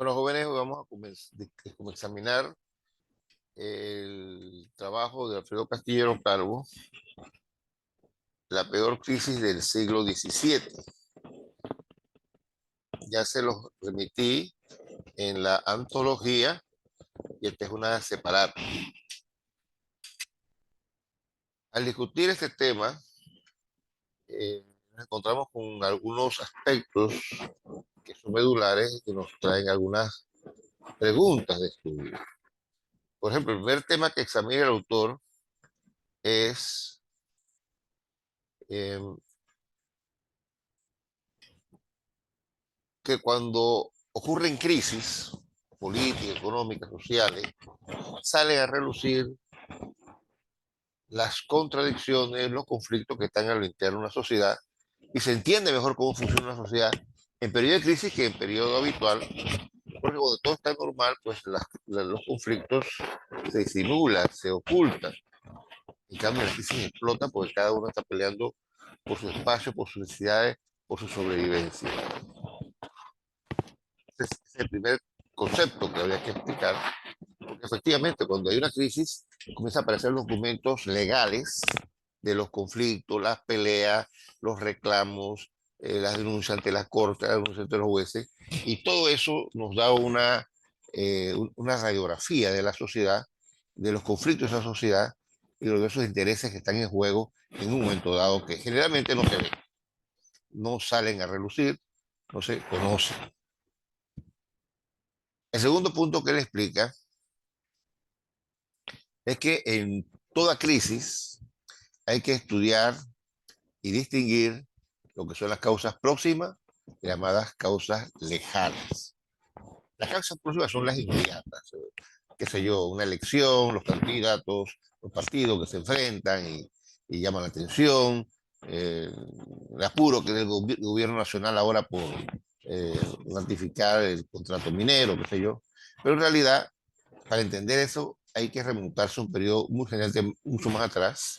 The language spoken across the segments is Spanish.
Bueno, jóvenes, vamos a como examinar el trabajo de Alfredo Castillero Calvo, la peor crisis del siglo XVII. Ya se los remití en la antología y esta es una separada. Al discutir este tema, nos encontramos con algunos aspectos que son medulares y que nos traen algunas preguntas de estudio. Por ejemplo, el primer tema que examina el autor es eh, que cuando ocurren crisis políticas, económicas, sociales, salen a relucir las contradicciones, los conflictos que están a lo interno de una sociedad y se entiende mejor cómo funciona una sociedad en periodo de crisis que en periodo habitual, porque cuando todo está normal, pues los conflictos se disimulan, se ocultan. En cambio, la crisis explota porque cada uno está peleando por su espacio, por sus necesidades, por su sobrevivencia. Ese es el primer concepto que habría que explicar, porque efectivamente cuando hay una crisis comienzan a aparecer los documentos legales de los conflictos, las peleas, los reclamos, las denuncias ante la corte, las denuncias ante los jueces, y todo eso nos da una radiografía de la sociedad, de los conflictos de esa sociedad y de esos intereses que están en juego en un momento dado que generalmente no se ven, no salen a relucir, no se conocen. El segundo punto que él explica es que en toda crisis hay que estudiar y distinguir lo que son las causas próximas y llamadas causas lejanas. Las causas próximas son las inmediatas, qué sé yo, una elección, los candidatos, los partidos que se enfrentan y llaman la atención, el apuro que del gobierno nacional ahora por ratificar el contrato minero, qué sé yo. Pero en realidad, para entender eso, hay que remontarse a un periodo muy general, mucho más atrás,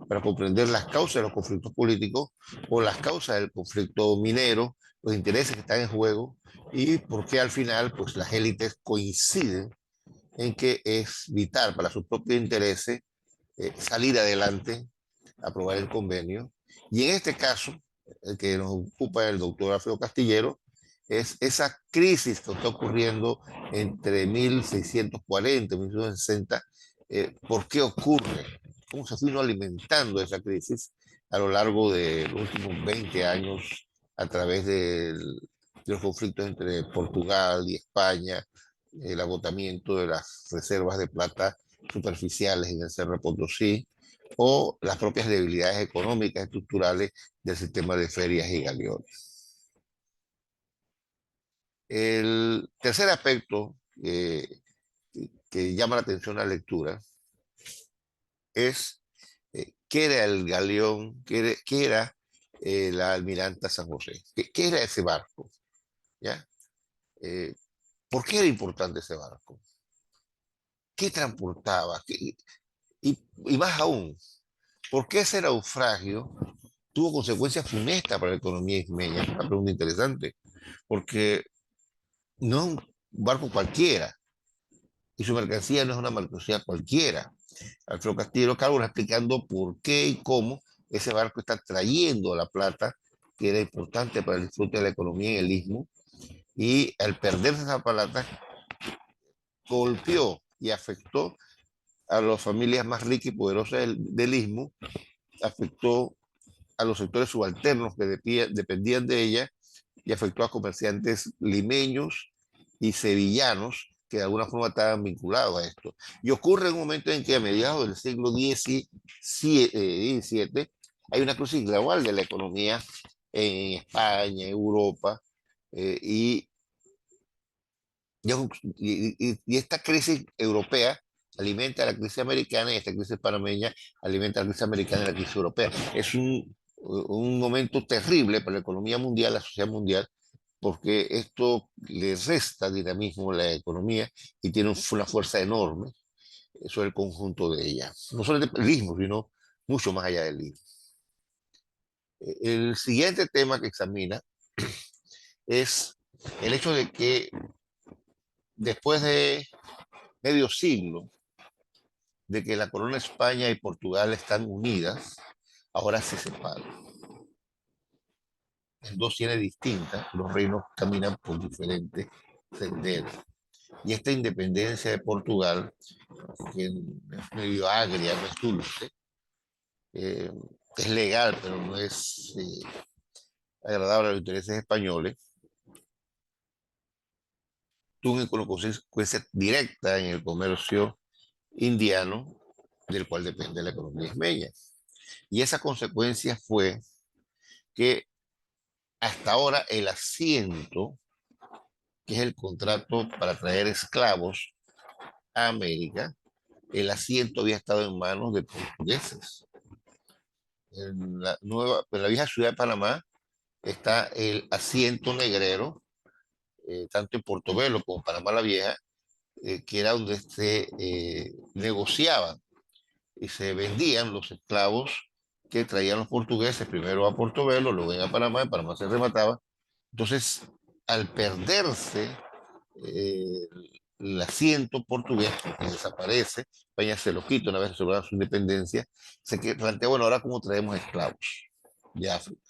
para comprender las causas de los conflictos políticos o las causas del conflicto minero, los intereses que están en juego y por qué al final pues, las élites coinciden en que es vital para sus propios intereses salir adelante, aprobar el convenio. Y en este caso, el que nos ocupa el doctor Alfredo Castillero, es esa crisis que está ocurriendo entre 1640 y 1660. ¿Por qué ocurre? ¿Cómo se vino alimentando esa crisis a lo largo de los últimos 20 años a través de los conflictos entre Portugal y España, el agotamiento de las reservas de plata superficiales en el Cerro Potosí, o las propias debilidades económicas estructurales del sistema de ferias y galeones? El tercer aspecto que llama la atención a la lectura es qué era el galeón, qué era la almiranta San José, qué era ese barco, ¿ya? Eh, ¿Por qué era importante ese barco? ¿Qué transportaba? Y más aún, ¿por qué ese naufragio tuvo consecuencias funestas para la economía ismeña? Es una pregunta interesante, porque no es un barco cualquiera, y su mercancía no es una mercancía cualquiera. Alfredo Castillo Calvo explicando por qué y cómo ese barco está trayendo la plata que era importante para el disfrute de la economía en el istmo, y al perderse esa plata, golpeó y afectó a las familias más ricas y poderosas del istmo, afectó a los sectores subalternos que dependían de ella y afectó a comerciantes limeños y sevillanos que de alguna forma estaban vinculados a esto. Y ocurre en un momento en que a mediados del siglo XVII hay una crisis global de la economía en España, Europa, y, y esta crisis europea alimenta a la crisis americana y esta crisis panameña alimenta a la crisis americana y la crisis europea. Es un momento terrible para la economía mundial, la sociedad mundial, porque esto le resta dinamismo a la economía y tiene una fuerza enorme sobre el conjunto de ella. No solo el istmo, sino mucho más allá del istmo. El siguiente tema que examina es el hecho de que después de medio siglo de que la corona España y Portugal están unidas, ahora se separan. En dos tierras distintas, los reinos caminan por diferentes senderos. Y esta independencia de Portugal, que es medio agria, no es dulce, eh, es legal, pero no es agradable a los intereses españoles, tuvo una consecuencia directa en el comercio indiano, del cual depende la economía ismeña. Y esa consecuencia fue que hasta ahora el asiento, que es el contrato para traer esclavos a América, el asiento había estado en manos de portugueses. En la vieja ciudad de Panamá está el asiento negrero, tanto en Portobelo como Panamá la Vieja, que era donde se negociaban y se vendían los esclavos que traían los portugueses, primero a Portobelo, luego a Panamá, en Panamá se remataba. Entonces, al perderse eh, el asiento portugués, porque desaparece, España se lo quita una vez se logra su independencia, plantea, bueno, ahora cómo traemos esclavos de África.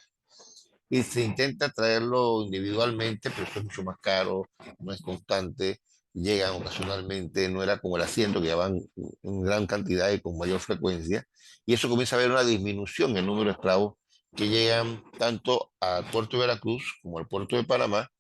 Y se intenta traerlo individualmente, pero esto es mucho más caro, no es constante, llegan ocasionalmente, no era como el asiento que llevaban en gran cantidad y con mayor frecuencia, y eso comienza a haber una disminución en el número de esclavos que llegan tanto al puerto de Veracruz como al puerto de Panamá,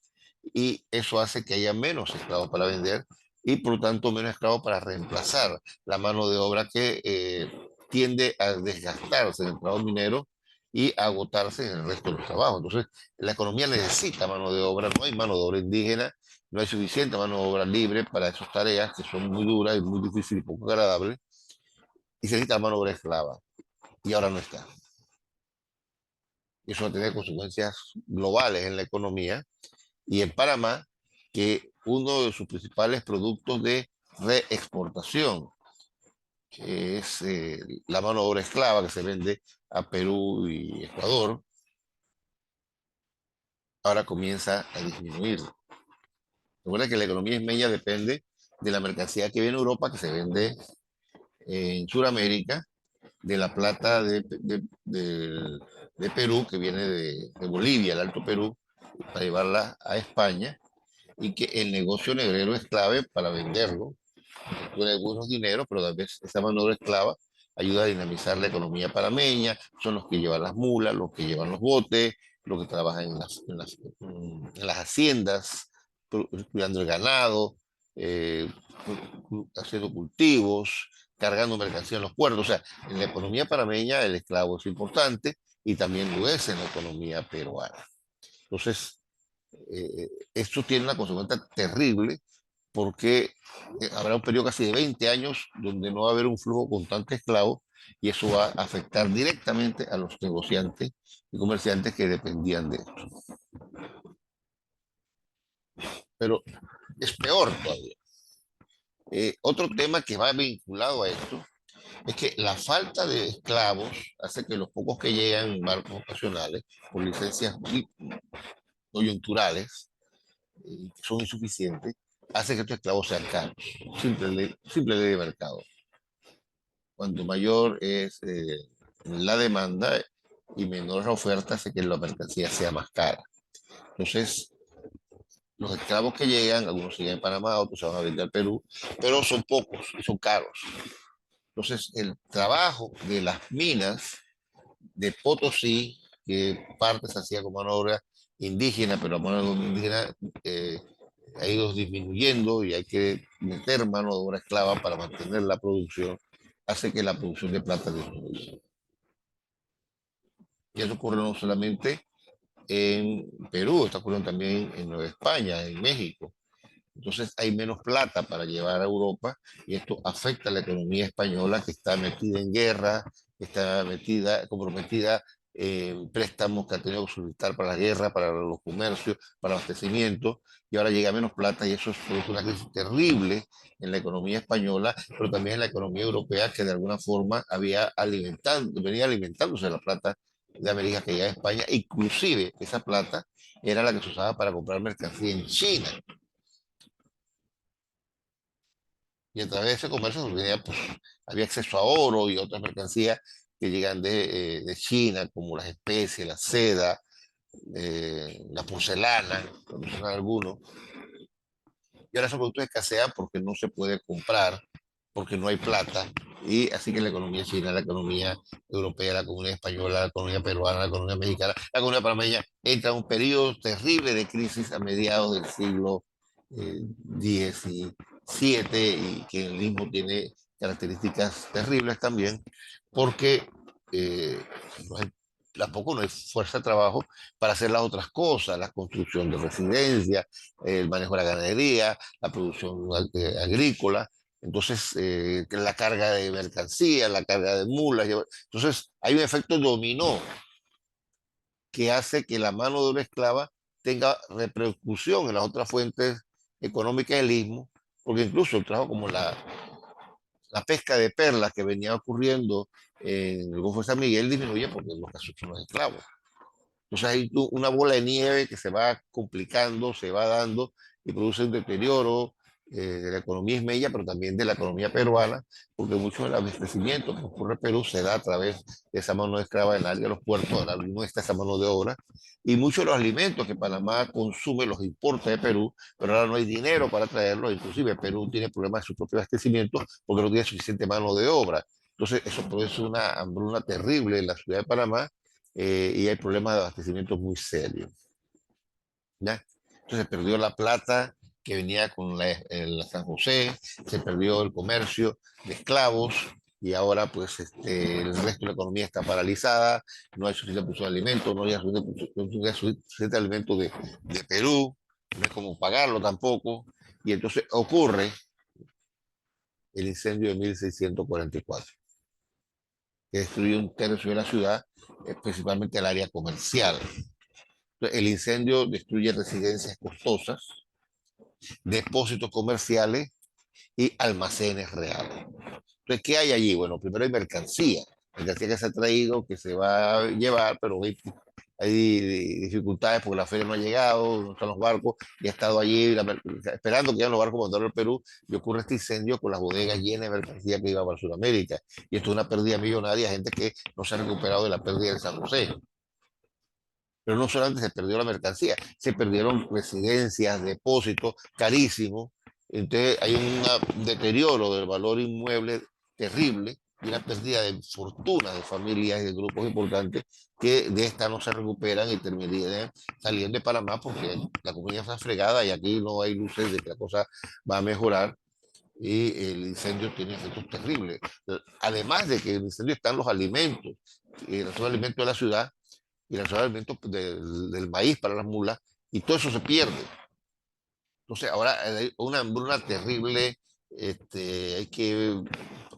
y eso hace que haya menos esclavos para vender y por lo tanto menos esclavos para reemplazar la mano de obra que tiende a desgastarse en el trabajo minero y a agotarse en el resto de los trabajos. Entonces, la economía necesita mano de obra, no hay mano de obra indígena, no hay suficiente mano de obra libre para esas tareas que son muy duras y muy difíciles y poco agradables, y se necesita mano de obra esclava, y ahora no está. Y eso va a tener consecuencias globales en la economía, y en Panamá, que uno de sus principales productos de reexportación, que es la mano de obra esclava que se vende a Perú y Ecuador, ahora comienza a disminuir. Recuerda que la economía ismeña depende de la mercancía que viene a Europa, que se vende en Sudamérica, de la plata de Perú, que viene de Bolivia, el Alto Perú, para llevarla a España, y que el negocio negrero es clave para venderlo. Tiene algunos dineros, pero tal vez esa mano de obra esclava ayuda a dinamizar la economía panameña, son los que llevan las mulas, los que llevan los botes, los que trabajan en las haciendas, cuidando el ganado, eh, haciendo cultivos, cargando mercancía en los puertos. O sea, en la economía panameña el esclavo es importante y también lo es en la economía peruana. Entonces, esto tiene una consecuencia terrible porque habrá un periodo casi de 20 años donde no va a haber un flujo constante de esclavos y eso va a afectar directamente a los negociantes y comerciantes que dependían de esto. Pero es peor todavía. Otro tema que va vinculado a esto es que la falta de esclavos hace que los pocos que llegan en barcos ocasionales, por licencias coyunturales, que son insuficientes, hace que estos esclavos sean caros. Simple ley de mercado. Cuanto mayor es la demanda y menor la oferta, hace que la mercancía sea más cara. Entonces, los esclavos que llegan, algunos siguen en Panamá, otros se van a vender al Perú, pero son pocos y son caros. Entonces, el trabajo de las minas de Potosí, que parte se hacía con mano de obra indígena, pero la mano de obra indígena ha ido disminuyendo y hay que meter mano de obra esclava para mantener la producción, hace que la producción de plata disminuya. Y eso ocurre no solamente en Perú, está ocurriendo también en Nueva España, en México. Entonces hay menos plata para llevar a Europa y esto afecta a la economía española que está metida en guerra, que está comprometida en préstamos que ha tenido que solicitar para la guerra, para los comercios, para abastecimiento, y ahora llega menos plata y eso produce una crisis terrible en la economía española, pero también en la economía europea que de alguna forma venía alimentándose de la plata de América que llega a España, inclusive esa plata era la que se usaba para comprar mercancía en China. Y a través de ese comercio pues, había acceso a oro y otras mercancías que llegan de China, como las especies, la seda, la porcelana, por mencionar algunos. Y ahora esos productos escasean porque no se puede comprar, porque no hay plata. Y así que la economía china, la economía europea, la economía española, la economía peruana, la economía mexicana, la economía panameña, entra en un periodo terrible de crisis a mediados del siglo XVII y que el mismo tiene características terribles también, porque eh, no hay- tampoco no hay fuerza de trabajo para hacer las otras cosas, la construcción de residencias, el manejo de la ganadería, la producción agrícola, entonces la carga de mercancía, la carga de mulas, entonces hay un efecto dominó que hace que la mano de obra esclava tenga repercusión en las otras fuentes económicas del istmo, porque incluso el trabajo como la pesca de perlas que venía ocurriendo en el Golfo de San Miguel disminuye porque los casos son los esclavos. Entonces hay una bola de nieve que se va complicando, se va dando y produce un deterioro de la economía ismeña, pero también de la economía peruana, porque mucho del abastecimiento que ocurre en Perú se da a través de esa mano de esclava en el área de los puertos, ahora no está esa mano de obra, y muchos de los alimentos que Panamá consume los importa de Perú, pero ahora no hay dinero para traerlos, inclusive Perú tiene problemas de su propio abastecimiento porque no tiene suficiente mano de obra. Entonces eso produce una hambruna terrible en la ciudad de Panamá y hay problemas de abastecimiento muy serios. ¿Ya? Entonces se perdió la plata que venía con la San José, se perdió el comercio de esclavos y ahora pues el resto de la economía está paralizada, no hay suficiente producción de alimentos, no hay suficiente alimento de Perú, no hay cómo pagarlo tampoco, y entonces ocurre el incendio de 1644, que destruyó un tercio de la ciudad, principalmente el área comercial. El incendio destruye residencias costosas, depósitos comerciales y almacenes reales. Entonces, ¿qué hay allí? Bueno, primero hay mercancía que se ha traído, que se va a llevar, pero hay dificultades porque la feria no ha llegado, no están los barcos, y ha estado allí esperando que lleguen los barcos para al Perú, y ocurre este incendio con las bodegas llenas de mercancía que iba para Sudamérica. Y esto es una pérdida millonaria, gente que no se ha recuperado de la pérdida de San José. Pero no solamente se perdió la mercancía, se perdieron residencias, depósitos carísimos. Entonces hay un deterioro del valor inmueble terrible y una pérdida de fortuna de familias y de grupos importantes que de esta no se recuperan y terminarían saliendo de Panamá porque la comunidad está fregada y aquí no hay luces de que la cosa va a mejorar y el incendio tiene efectos terribles. Además de que el incendio están los alimentos, y los alimentos de la ciudad y el alimentos del maíz para las mulas, y todo eso se pierde. Entonces, ahora hay una hambruna terrible, hay que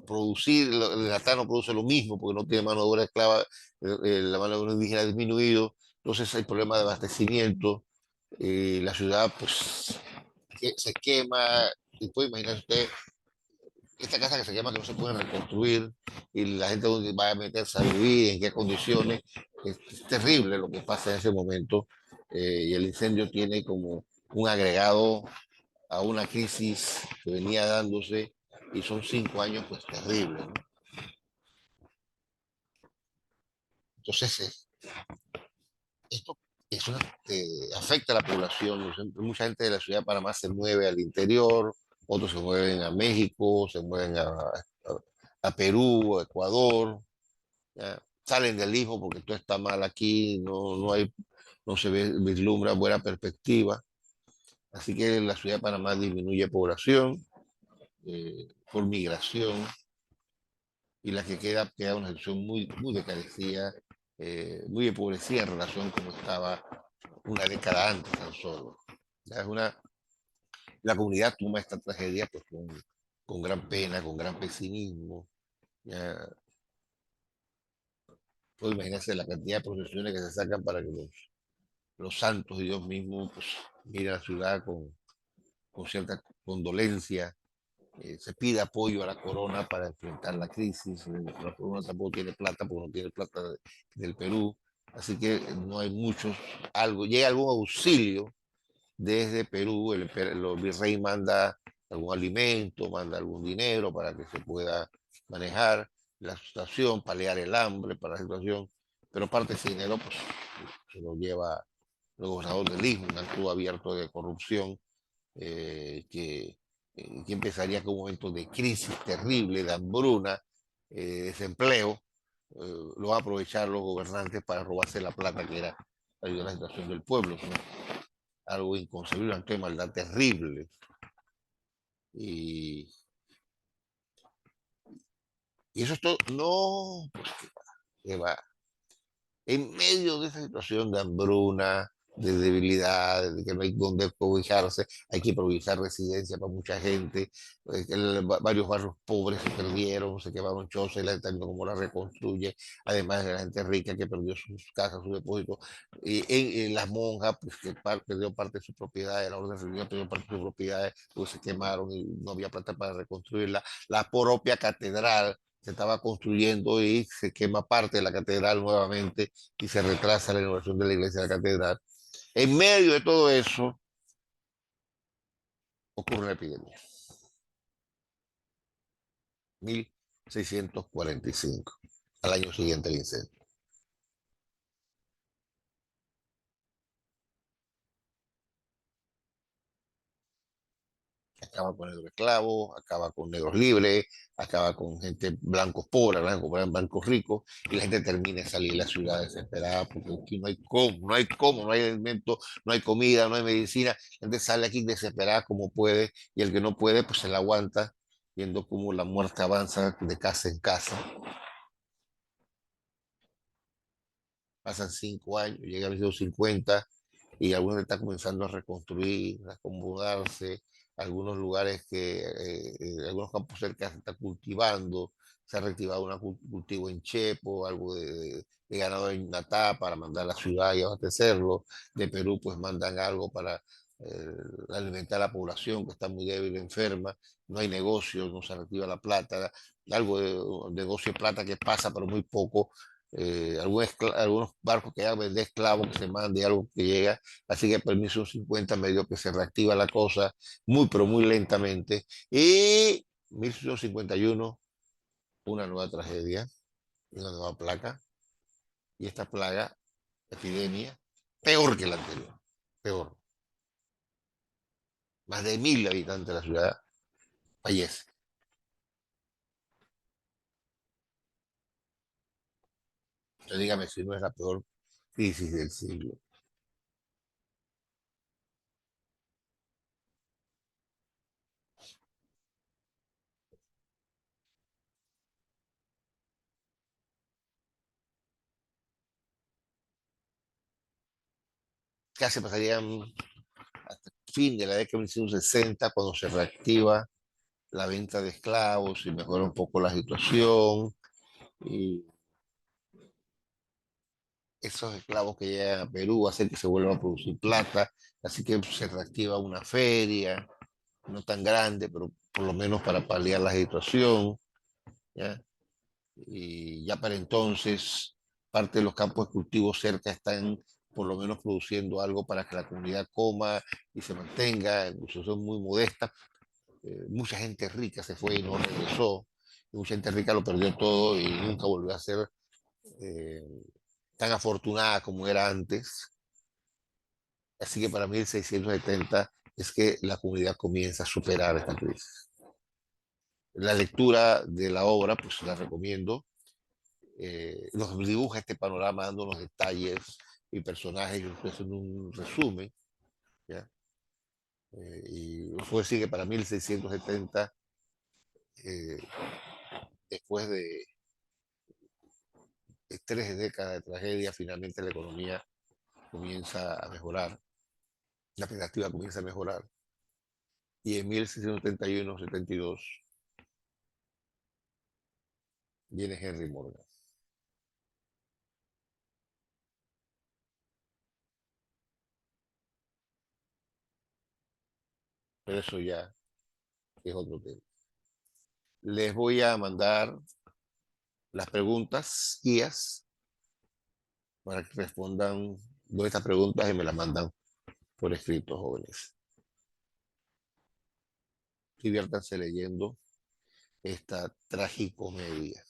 producir, el latano produce lo mismo porque no tiene mano de obra esclava, la mano de obra indígena ha disminuido, entonces hay problemas de abastecimiento, la ciudad pues se quema, y puede imaginar usted esta casa que se quema que no se puede reconstruir y la gente donde va a meterse a vivir, en qué condiciones. Es terrible lo que pasa en ese momento y el incendio tiene como un agregado a una crisis que venía dándose y son 5 años pues terribles, ¿no? Entonces, esto eso, afecta a la población. Mucha gente de la ciudad de Panamá se mueve al interior, otros se mueven a México, se mueven a Perú, a Ecuador, ¿ya? Salen del Istmo porque todo está mal aquí, no se vislumbra buena perspectiva. Así que la ciudad de Panamá disminuye población por migración y la que queda una situación muy de carecía, muy empobrecida en relación como estaba una década antes tan solo. Ya la comunidad toma esta tragedia pues, con gran pena, con gran pesimismo. Ya, puedo imaginarse la cantidad de procesiones que se sacan para que los santos y Dios mismo pues, miren a la ciudad con cierta condolencia. Se pide apoyo a la corona para enfrentar la crisis. La corona tampoco tiene plata porque no tiene plata del Perú. Así que no hay muchos, llega algún auxilio desde Perú, el virrey manda algún alimento, manda algún dinero para que se pueda manejar la situación, paliar el hambre para la situación, pero parte de ese dinero pues, se lo lleva el gobernador del Istmo, un acto abierto de corrupción que empezaría con un momento de crisis terrible, de hambruna, desempleo, lo van a aprovechar los gobernantes para robarse la plata que era ayudar a la situación del pueblo, ¿no? Algo inconcebible, ante maldad terrible. Y, y eso es todo. No, pues que va. En medio de esa situación de hambruna, de debilidad, de que no hay donde cobijarse, hay que improvisar residencia para mucha gente, varios barrios pobres se perdieron, se quemaron chozas, y la gente está viendo cómo la reconstruye, además de la gente rica que perdió sus casas, sus depósitos, y en las monjas, pues que perdió parte de su propiedad, la orden religiosa perdió parte de sus propiedades, pues se quemaron y no había plata para reconstruirla, la propia catedral se estaba construyendo y se quema parte de la catedral nuevamente y se retrasa la inauguración de la iglesia de la catedral. En medio de todo eso ocurre una epidemia, 1645, al año siguiente el incendio. Acaba con negros esclavos, acaba con negros libres, acaba con gente blancos pobres, blancos ricos, y la gente termina de salir de la ciudad desesperada porque aquí no hay cómo, no hay cómo, no hay alimento, no hay comida, no hay medicina. La gente sale aquí desesperada como puede, y el que no puede, pues se la aguanta, viendo cómo la muerte avanza de casa en casa. Pasan 5 años, llega a los 50 y algunos están comenzando a reconstruir, a acomodarse, algunos lugares algunos campos cerca se está cultivando, se ha reactivado un cultivo en Chepo, algo de ganado en Natá para mandar a la ciudad y abastecerlo, de Perú pues mandan algo para alimentar a la población que está muy débil, enferma, no hay negocios, no se reactiva la plata, algo de negocio de plata que pasa, pero muy poco, algunos barcos que hagan de esclavos que se mande algo que llega, así que permiso 50 medio que se reactiva la cosa muy, pero muy lentamente. Y 1651, una nueva tragedia, una nueva plaga, y esta plaga, epidemia, peor que la anterior, peor. Más de 1000 habitantes de la ciudad fallecen. Entonces, dígame si no es la peor crisis del siglo. Casi pasarían hasta el fin de la década de 1960 cuando se reactiva la venta de esclavos y mejora un poco la situación. Y esos esclavos que llegan a Perú hacen que se vuelva a producir plata, así que se reactiva una feria, no tan grande, pero por lo menos para paliar la situación, ¿ya? Y ya para entonces, parte de los campos de cultivo cerca están por lo menos produciendo algo para que la comunidad coma y se mantenga, incluso son muy modestas. Mucha gente rica se fue y no regresó, y mucha gente rica lo perdió todo y nunca volvió a ser eh, tan afortunada como era antes. Así que para 1670 es que la comunidad comienza a superar esta crisis. La lectura de la obra, pues la recomiendo. Nos dibuja este panorama dando los detalles y personajes, yo estoy haciendo un resumen, ¿ya? Y puedo decir que para 1670, eh, después de 3 décadas de tragedia, finalmente la economía comienza a mejorar, la expectativa comienza a mejorar. Y en 1671-72 viene Henry Morgan. Pero eso ya es otro tema. Les voy a mandar las preguntas, guías, para que respondan estas preguntas y me las mandan por escrito, jóvenes. diviértanse leyendo esta tragicomedia.